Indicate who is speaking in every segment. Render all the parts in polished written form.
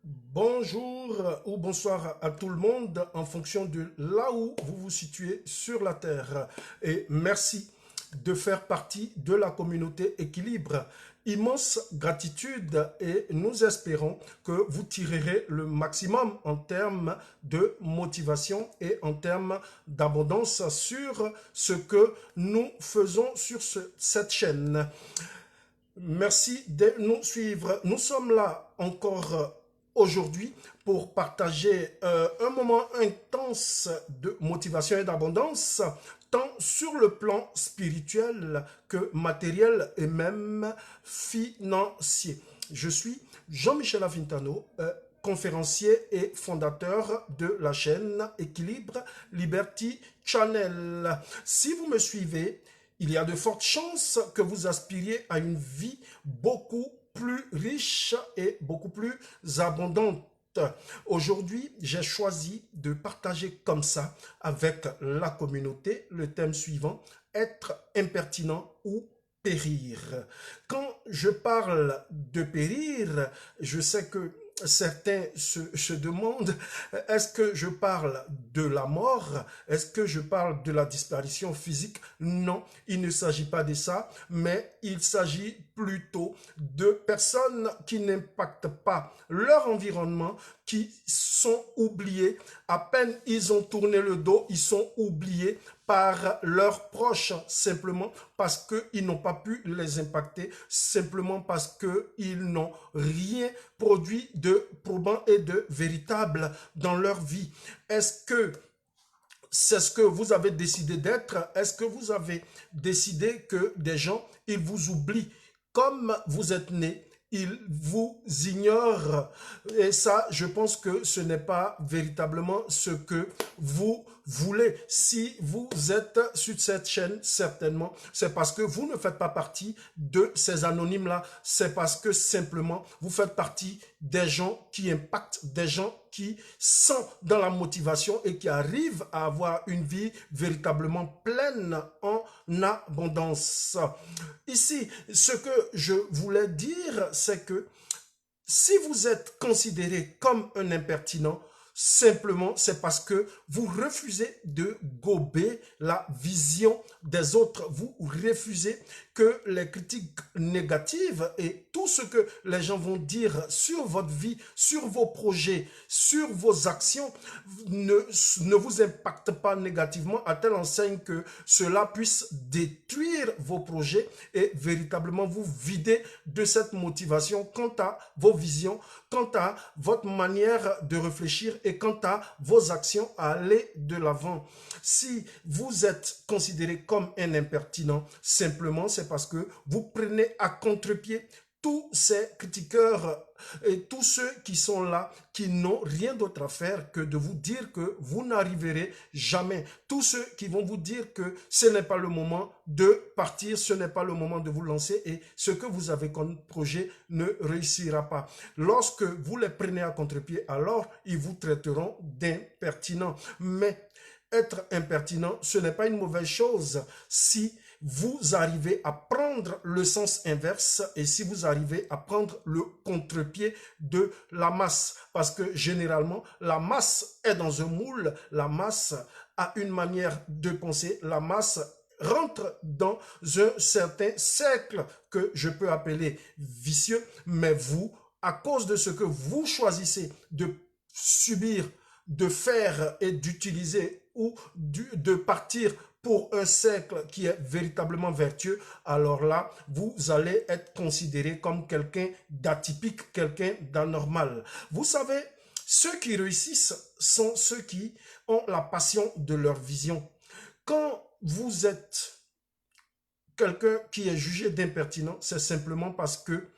Speaker 1: Bonjour ou bonsoir à tout le monde en fonction de là où vous vous situez sur la Terre. Et merci de faire partie de la communauté Équilibre. Immense gratitude et nous espérons que vous tirerez le maximum en termes de motivation et en termes d'abondance sur ce que nous faisons sur cette chaîne. Merci de nous suivre. Nous sommes là encore aujourd'hui pour partager un moment intense de motivation et d'abondance, tant sur le plan spirituel que matériel et même financier. Je suis Jean-Michel Avintano, conférencier et fondateur de la chaîne Équilibre Liberty Channel. Si vous me suivez, il y a de fortes chances que vous aspiriez à une vie beaucoup plus riche et beaucoup plus abondante. Aujourd'hui, j'ai choisi de partager comme ça avec la communauté le thème suivant, être impertinent ou périr. Quand je parle de périr, je sais que certains se demandent, est-ce que je parle de la mort? Est-ce que je parle de la disparition physique? Non, il ne s'agit pas de ça, mais il s'agit plutôt de personnes qui n'impactent pas leur environnement, qui sont oubliés. À peine ils ont tourné le dos, ils sont oubliés par leurs proches, simplement parce qu'ils n'ont pas pu les impacter, simplement parce qu'ils n'ont rien produit de probant et de véritable dans leur vie. Est-ce que c'est ce que vous avez décidé d'être? Est-ce que vous avez décidé que des gens, ils vous oublient comme vous êtes né? Ils vous ignorent. Et ça, je pense que ce n'est pas véritablement ce que vous voulez. Si vous êtes sur cette chaîne, certainement, c'est parce que vous ne faites pas partie de ces anonymes-là. C'est parce que simplement, vous faites partie des gens qui impactent, des gens qui sont dans la motivation et qui arrivent à avoir une vie véritablement pleine en abondance. Ici, ce que je voulais dire, c'est que si vous êtes considéré comme un impertinent, simplement c'est parce que vous refusez de gober la vision des autres. Vous refusez que les critiques négatives et tout ce que les gens vont dire sur votre vie, sur vos projets, sur vos actions ne vous impactent pas négativement à telle enseigne que cela puisse détruire vos projets et véritablement vous vider de cette motivation quant à vos visions, quant à votre manière de réfléchir et quant à vos actions à aller de l'avant. Si vous êtes considéré comme un impertinent, simplement c'est parce que vous prenez à contre-pied tous ces critiqueurs et tous ceux qui sont là, qui n'ont rien d'autre à faire que de vous dire que vous n'arriverez jamais. Tous ceux qui vont vous dire que ce n'est pas le moment de partir, ce n'est pas le moment de vous lancer et ce que vous avez comme projet ne réussira pas. Lorsque vous les prenez à contre-pied, alors ils vous traiteront d'impertinents. Mais être impertinent, ce n'est pas une mauvaise chose si vous arrivez à prendre le sens inverse et si vous arrivez à prendre le contre-pied de la masse. Parce que généralement, la masse est dans un moule, la masse a une manière de penser, la masse rentre dans un certain cercle que je peux appeler vicieux, mais vous, à cause de ce que vous choisissez de subir, de faire et d'utiliser ou de partir pour un cercle qui est véritablement vertueux, alors là, vous allez être considéré comme quelqu'un d'atypique, quelqu'un d'anormal. Vous savez, ceux qui réussissent sont ceux qui ont la passion de leur vision. Quand vous êtes quelqu'un qui est jugé d'impertinent, c'est simplement parce que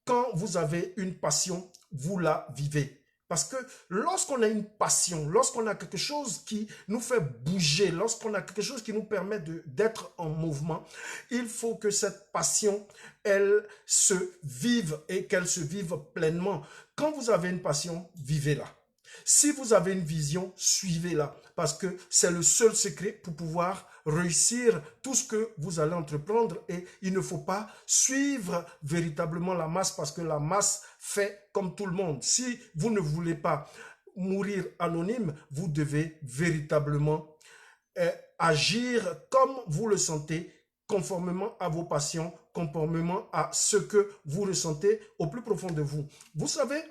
Speaker 1: quand vous avez une passion, vous la vivez. Parce que lorsqu'on a une passion, lorsqu'on a quelque chose qui nous fait bouger, lorsqu'on a quelque chose qui nous permet d'être en mouvement, il faut que cette passion, elle se vive et qu'elle se vive pleinement. Quand vous avez une passion, vivez-la. Si vous avez une vision, suivez-la. Parce que c'est le seul secret pour pouvoir réussir tout ce que vous allez entreprendre et il ne faut pas suivre véritablement la masse parce que la masse fait comme tout le monde. Si vous ne voulez pas mourir anonyme, vous devez véritablement agir comme vous le sentez, conformément à vos passions, conformément à ce que vous ressentez au plus profond de vous. Vous savez,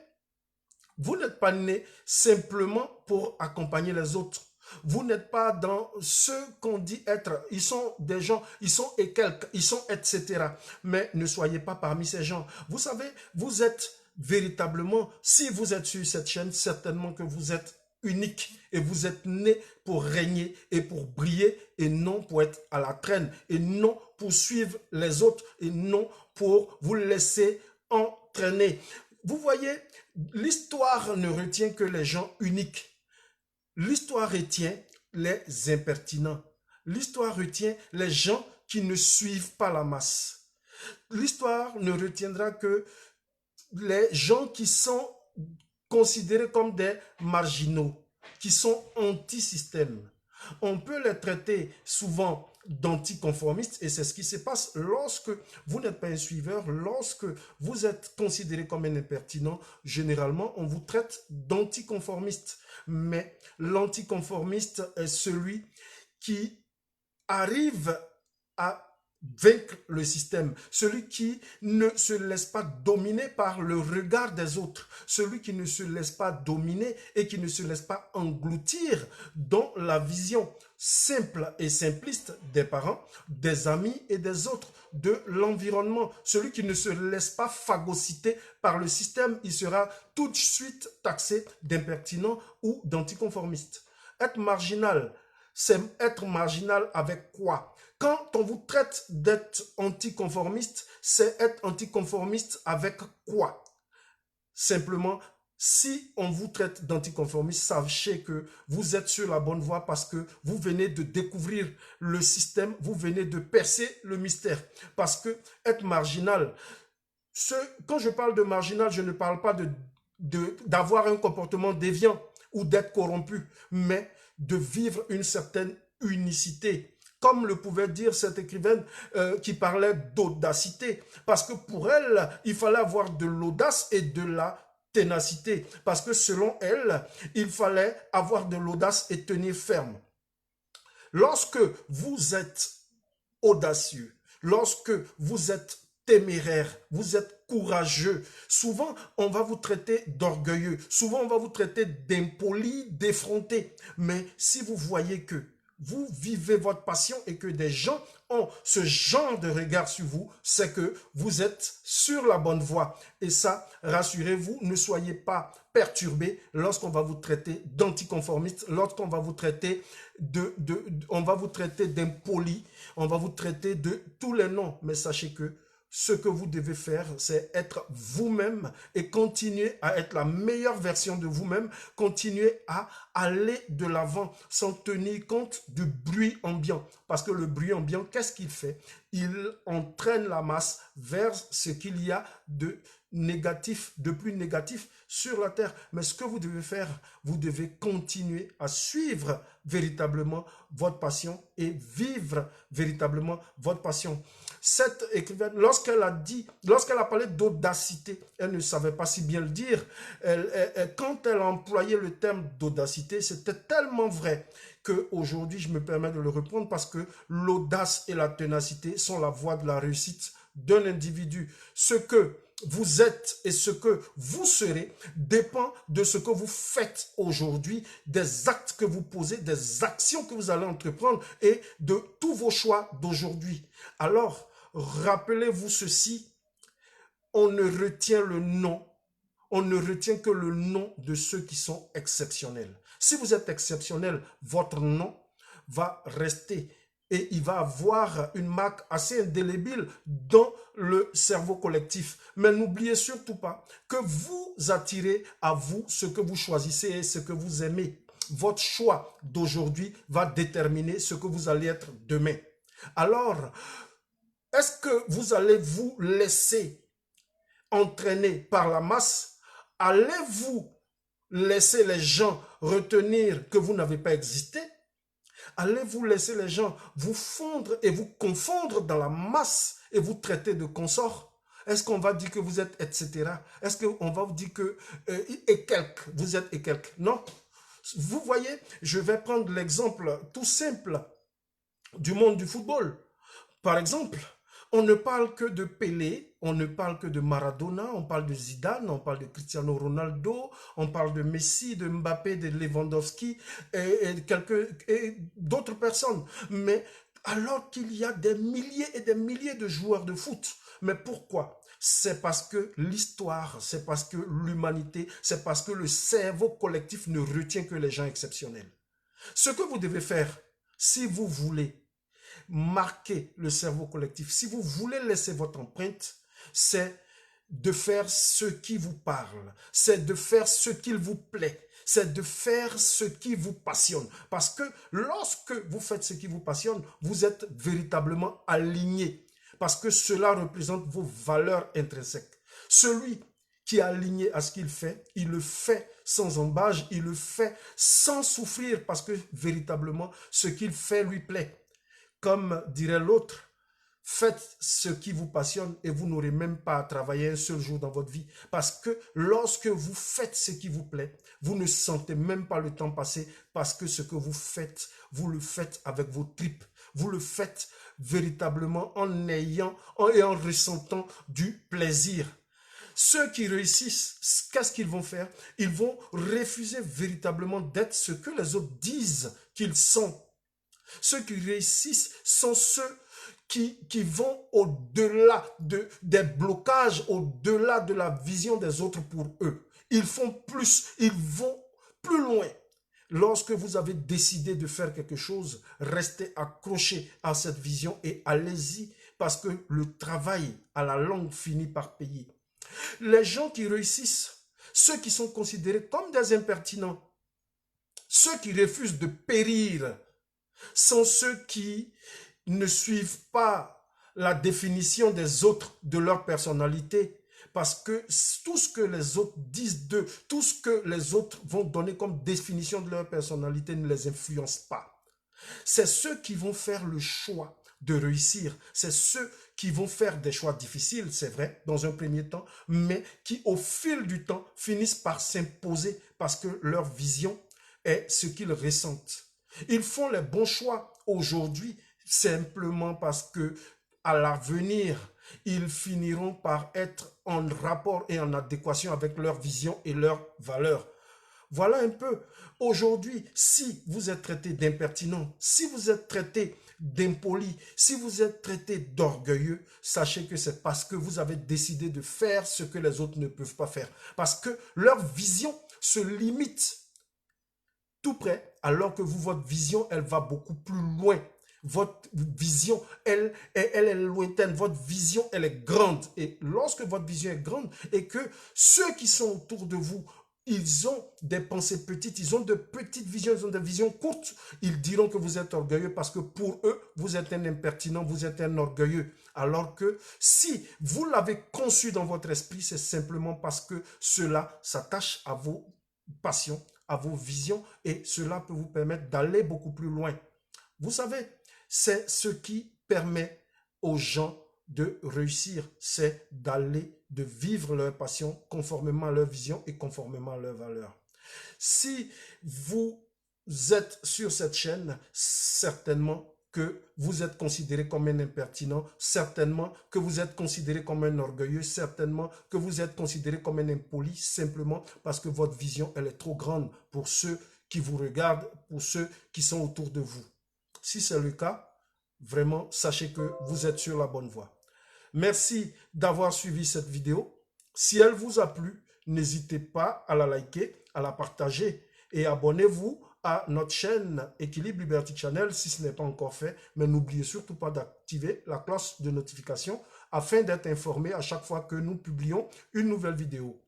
Speaker 1: vous n'êtes pas né simplement pour accompagner les autres. Vous n'êtes pas dans ce qu'on dit être. Ils sont des gens, ils sont et quelques, ils sont etc. Mais ne soyez pas parmi ces gens. Vous savez, vous êtes véritablement, si vous êtes sur cette chaîne, certainement que vous êtes unique et vous êtes né pour régner et pour briller et non pour être à la traîne et non pour suivre les autres et non pour vous laisser entraîner. Vous voyez, l'histoire ne retient que les gens uniques. L'histoire retient les impertinents. L'histoire retient les gens qui ne suivent pas la masse. L'histoire ne retiendra que les gens qui sont considérés comme des marginaux, qui sont anti-système. On peut les traiter souvent d'anticonformistes et c'est ce qui se passe lorsque vous n'êtes pas un suiveur, lorsque vous êtes considéré comme un impertinent, généralement on vous traite d'anticonformiste. Mais l'anticonformiste est celui qui arrive à vaincre le système, celui qui ne se laisse pas dominer par le regard des autres, celui qui ne se laisse pas dominer et qui ne se laisse pas engloutir dans la vision simple et simpliste des parents, des amis et des autres, de l'environnement. Celui qui ne se laisse pas phagocyter par le système, il sera tout de suite taxé d'impertinent ou d'anticonformiste. Être marginal, c'est être marginal avec quoi? Quand on vous traite d'être anticonformiste, c'est être anticonformiste avec quoi? Simplement, si on vous traite d'anticonformiste, sachez que vous êtes sur la bonne voie parce que vous venez de découvrir le système, vous venez de percer le mystère. Parce que être marginal, quand je parle de marginal, je ne parle pas d'avoir un comportement déviant ou d'être corrompu, mais de vivre une certaine unicité. Comme le pouvait dire cette écrivaine qui parlait d'audacité. Parce que pour elle, il fallait avoir de l'audace et de la ténacité. Parce que selon elle, il fallait avoir de l'audace et tenir ferme. Lorsque vous êtes audacieux, lorsque vous êtes téméraire, vous êtes courageux, souvent on va vous traiter d'orgueilleux, souvent on va vous traiter d'impoli, d'effronté. Mais si vous voyez que vous vivez votre passion et que des gens ont ce genre de regard sur vous, c'est que vous êtes sur la bonne voie. Et ça, rassurez-vous, ne soyez pas perturbés lorsqu'on va vous traiter d'anticonformiste, lorsqu'on va vous traiter on va vous traiter d'impoli, on va vous traiter de tous les noms. Mais sachez que ce que vous devez faire, c'est être vous-même et continuer à être la meilleure version de vous-même, continuer à aller de l'avant sans tenir compte du bruit ambiant. Parce que le bruit ambiant, qu'est-ce qu'il fait? Il entraîne la masse vers ce qu'il y a de négatif, de plus négatif sur la terre. Mais ce que vous devez faire, vous devez continuer à suivre véritablement votre passion et vivre véritablement votre passion. Cette écrivaine, lorsqu'elle a parlé d'audacité, elle ne savait pas si bien le dire. Quand elle a employé le terme d'audacité, c'était tellement vrai qu'aujourd'hui, je me permets de le reprendre parce que l'audace et la ténacité sont la voie de la réussite d'un individu. Ce que vous êtes et ce que vous serez dépend de ce que vous faites aujourd'hui, des actes que vous posez, des actions que vous allez entreprendre et de tous vos choix d'aujourd'hui. Alors, rappelez-vous ceci, on ne retient le nom, on ne retient que le nom de ceux qui sont exceptionnels. Si vous êtes exceptionnel, votre nom va rester et il va avoir une marque assez indélébile dans le cerveau collectif. Mais n'oubliez surtout pas que vous attirez à vous ce que vous choisissez et ce que vous aimez. Votre choix d'aujourd'hui va déterminer ce que vous allez être demain. Alors, est-ce que vous allez vous laisser entraîner par la masse? Allez-vous laisser les gens retenir que vous n'avez pas existé? Allez-vous laisser les gens vous fondre et vous confondre dans la masse et vous traiter de consorts? Est-ce qu'on va dire que vous êtes etc.? Est-ce qu'on va vous dire que et quelques, vous êtes et quelques? Non. Vous voyez, je vais prendre l'exemple tout simple du monde du football. Par exemple, on ne parle que de Pelé, on ne parle que de Maradona, on parle de Zidane, on parle de Cristiano Ronaldo, on parle de Messi, de Mbappé, de Lewandowski et d'autres personnes. Mais alors qu'il y a des milliers et des milliers de joueurs de foot. Mais pourquoi? C'est parce que l'histoire, c'est parce que l'humanité, c'est parce que le cerveau collectif ne retient que les gens exceptionnels. Ce que vous devez faire, si vous voulez marquer le cerveau collectif, si vous voulez laisser votre empreinte, c'est de faire ce qui vous parle, c'est de faire ce qu'il vous plaît, c'est de faire ce qui vous passionne. Parce que lorsque vous faites ce qui vous passionne, vous êtes véritablement aligné. Parce que cela représente vos valeurs intrinsèques. Celui qui est aligné à ce qu'il fait, il le fait sans embâche, il le fait sans souffrir parce que véritablement ce qu'il fait lui plaît. Comme dirait l'autre, faites ce qui vous passionne et vous n'aurez même pas à travailler un seul jour dans votre vie. Parce que lorsque vous faites ce qui vous plaît, vous ne sentez même pas le temps passer parce que ce que vous faites, vous le faites avec vos tripes. Vous le faites véritablement en ayant et en ressentant du plaisir. Ceux qui réussissent, qu'est-ce qu'ils vont faire? Ils vont refuser véritablement d'être ce que les autres disent qu'ils sont. Ceux qui réussissent sont ceux qui vont au-delà des blocages, au-delà de la vision des autres pour eux. Ils font plus, ils vont plus loin. Lorsque vous avez décidé de faire quelque chose, restez accroché à cette vision et allez-y parce que le travail à la longue finit par payer. Les gens qui réussissent, ceux qui sont considérés comme des impertinents, ceux qui refusent de périr, sont ceux qui ne suivent pas la définition des autres de leur personnalité parce que tout ce que les autres disent d'eux, tout ce que les autres vont donner comme définition de leur personnalité ne les influence pas. C'est ceux qui vont faire le choix de réussir. C'est ceux qui vont faire des choix difficiles, c'est vrai, dans un premier temps, mais qui, au fil du temps, finissent par s'imposer parce que leur vision est ce qu'ils ressentent. Ils font les bons choix aujourd'hui simplement parce que à l'avenir, ils finiront par être en rapport et en adéquation avec leur vision et leurs valeurs. Voilà un peu. Aujourd'hui, si vous êtes traité d'impertinent, si vous êtes traité d'impoli, si vous êtes traité d'orgueilleux, sachez que c'est parce que vous avez décidé de faire ce que les autres ne peuvent pas faire. Parce que leur vision se limite tout près, alors que vous, votre vision, elle va beaucoup plus loin. Votre vision, elle est lointaine. Votre vision, elle est grande. Et lorsque votre vision est grande et que ceux qui sont autour de vous, ils ont des pensées petites, ils ont de petites visions, ils ont des visions courtes, ils diront que vous êtes orgueilleux parce que pour eux, vous êtes un impertinent, vous êtes un orgueilleux. Alors que si vous l'avez conçu dans votre esprit, c'est simplement parce que cela s'attache à vos passions, à vos visions et cela peut vous permettre d'aller beaucoup plus loin. Vous savez, c'est ce qui permet aux gens de réussir, c'est d'aller, de vivre leur passion conformément à leur vision et conformément à leurs valeurs. Si vous êtes sur cette chaîne, certainement que vous êtes considéré comme un impertinent, certainement que vous êtes considéré comme un orgueilleux, certainement que vous êtes considéré comme un impoli, simplement parce que votre vision, elle est trop grande pour ceux qui vous regardent, pour ceux qui sont autour de vous. Si c'est le cas, vraiment, sachez que vous êtes sur la bonne voie. Merci d'avoir suivi cette vidéo. Si elle vous a plu, n'hésitez pas à la liker, à la partager et abonnez-vous à notre chaîne Équilibre Liberty Channel si ce n'est pas encore fait. Mais n'oubliez surtout pas d'activer la cloche de notification afin d'être informé à chaque fois que nous publions une nouvelle vidéo.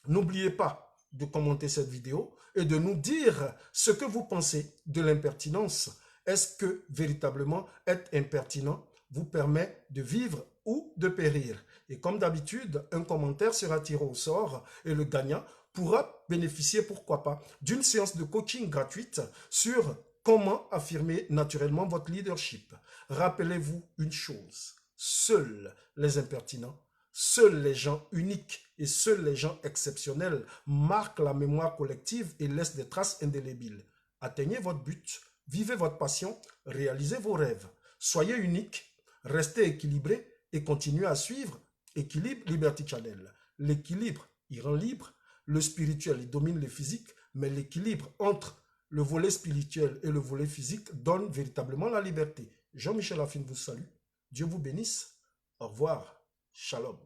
Speaker 1: N'oubliez pas de commenter cette vidéo et de nous dire ce que vous pensez de l'impertinence. Est-ce que véritablement être impertinent vous permet de vivre ou de périr? Et comme d'habitude, un commentaire sera tiré au sort et le gagnant pourra bénéficier, pourquoi pas, d'une séance de coaching gratuite sur Comment affirmer naturellement votre leadership? Rappelez-vous une chose, seuls les impertinents, seuls les gens uniques et seuls les gens exceptionnels marquent la mémoire collective et laissent des traces indélébiles. Atteignez votre but, vivez votre passion, réalisez vos rêves. Soyez unique, restez équilibré et continuez à suivre Équilibre Liberty Channel. L'équilibre, il rend libre. Le spirituel, il domine le physique, mais l'équilibre entre le volet spirituel et le volet physique donne véritablement la liberté. Jean-Michel Affine vous salue. Dieu vous bénisse. Au revoir. Shalom.